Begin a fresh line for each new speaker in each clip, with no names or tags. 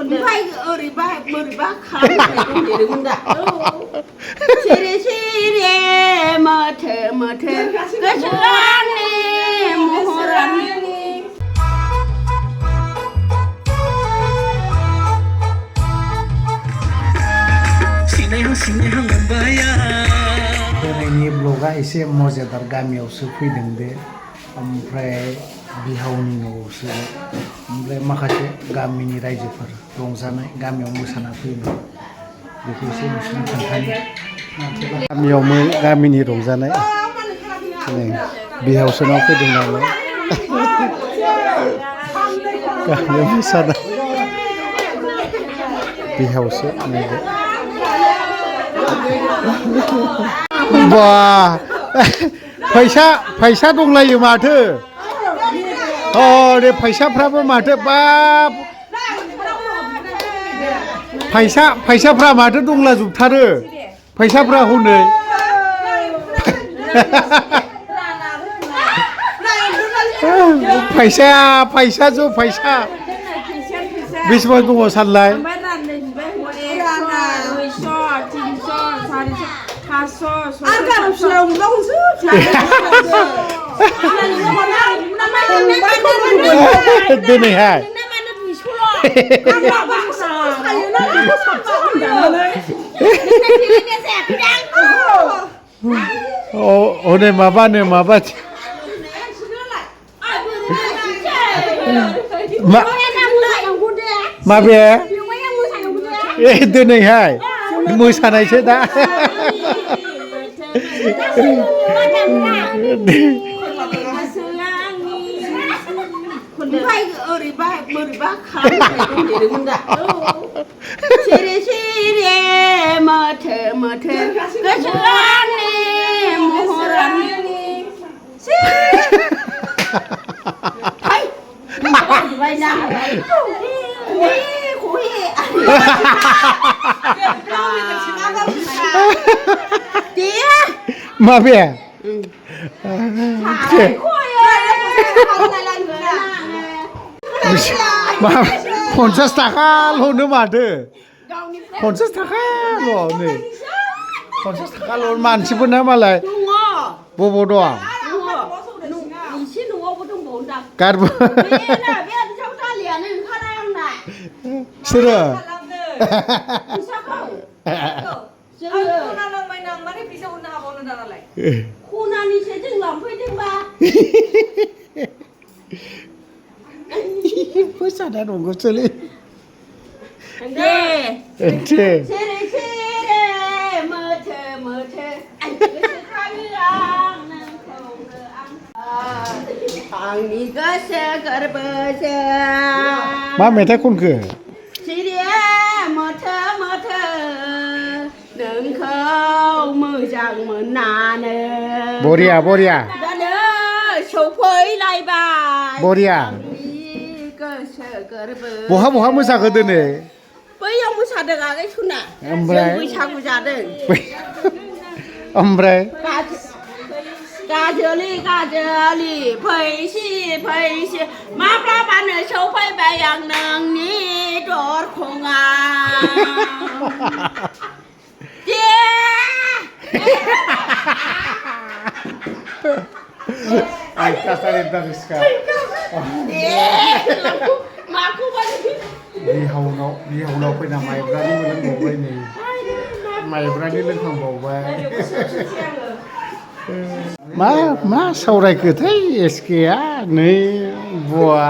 ओमफ्राय ओरैबा बोरैबा खालामनाय दंदेरोमोन दा सिरि सिरि मोथो मोथो गोसोआनि महरानि
दिनैनि ब्लगा एसे मजेदार गामियावसो फैदों बे ओमफ्राय बिहावनि न'आवसो ओमफ्राय माखासे गामिनि रायजोफोर रंजानाय गामियाव मोसाना फैनाय बेखौ एसे नोंसोरनो खोन्थानो गामियाव गामिनि रंजानाय नै बिहावसोनाव फैदों नालाय गामियाव मोसानाय बिहावसो नैबे बा फैसा दंलायो माथो अ दे फैसाफ्राबो माथो बाब फैसाफ्रा माथो दंला जोबथारो फैसाफ्रा हनै फैसा बेसेबां दङ सानलाय दिनैहाय हनै माबानो माबा माबे दिनैहाय मोसानायसो दा
ओमफ्राय ओरैबा बोरैबा खालामनाय दंदेरोमोन दा सिरि सिरि मोथो मोथो गोसोआनि महरानि
माबे पन्सास थाखाल'नो माथो 50 थाखाल' नै 50 थाखाल' मानसिफोरना मालाय बबाव दं
एसे न'आवबो दंबावोदां
गारबो सोरो
खनानिसो जों लांफैदोंबा
फैसाना दंगौसोलै
दे
एसे
सिरि सिरि मोथो मोथो गोसोखाङो आं नोंखौनो आंनि गोसो गोरबोजों
मा मेथाइ खनखो
सिरि मोथो मोथो नोंखौ मोजां मोननानै
बरिया
दानो सफैलायबाय
बरिया
गोसो गोरबो
बहा मोसाखो दिनै
बैयाव मोसादों आगै सना
ओमफ्राय
बैसागु जादों
ओमफ्राय
गाजोलि फैसि माब्लाबानो सफैबाय आं नोंनि दरखङाव दे
बिहावनाव फैना माइब्रानि लोंबावबाय नै माइब्रानि लोंखांबावबाय मा सावरायखोथाय एसकेआ नै बुवा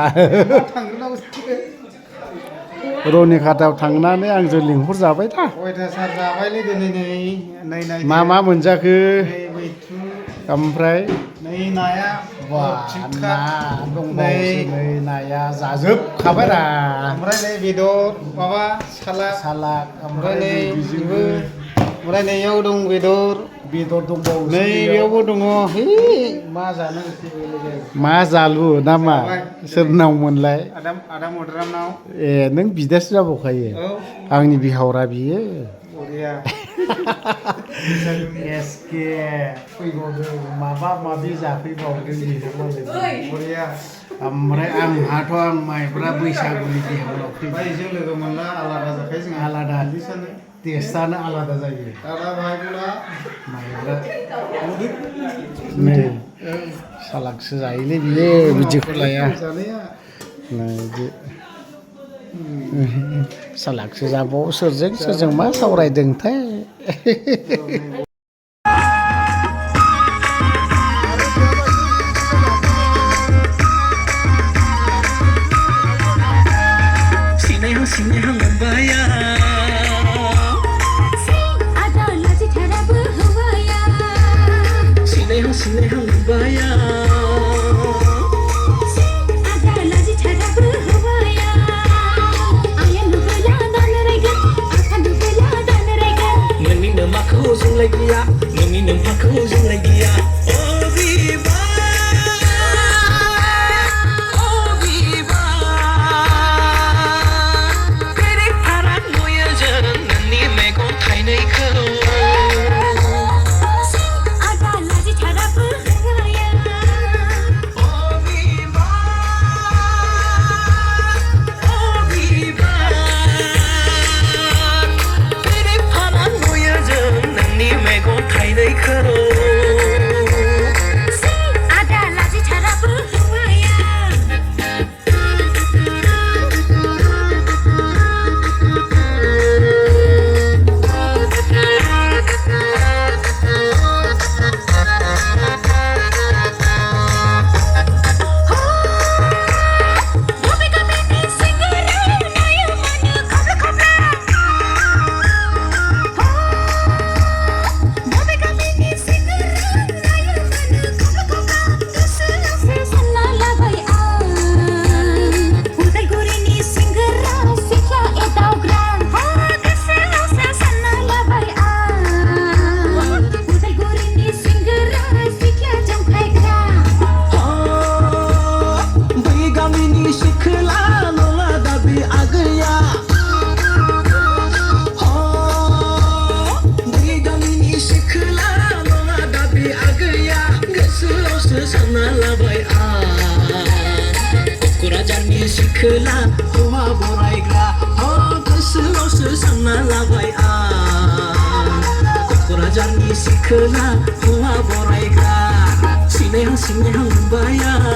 रनिखाताव थांनानै आंजों लिंहर जाबाय दा
अयथासार जाबायलै दिनै नै
मा मोनजाखो ओमफ्राय
नै नाया
ना दंबावोसो नै नाया जाजोबखाबाय रा
ओमफ्राय नै बेदर माबा सालाद ओमफ्राय नै बेबो ओमफ्राय नैयाव दं बेदर
दंबावो
नै बेयावबो दङ
मा जानो मा जालु ना मा सोरनाव मोनलाय
आदा मदरामनाव
ए नों बिदासो जाबावखायो आंनि बिहावरा बियो
बरिया
एसके फैबावदों माबा माबि जाफैबावदों बेजोंलाय
बरिया
ओमफ्राय आंहाथ' आं माइब्रा बैसागुनि बिहावनाव फैबाय
जों लोगो मोनला आलादा जाखायो जों
आलादा टेस्टआनो आलादा जायो
दादा भाइबोला
माइब्रा नै सालाकसो जायोलै बियो बिदिखौ लाया
जानाया
बिदि सालाकसो जाबाव सोरजों मा सावरायदोंथाय
सिखोला हौवा बरायग्रा गोसोआवसो सानना लाबाय आं क'क्राझारनि सिखोला हौवा बरायग्रा सिनायहां मोनबाय आं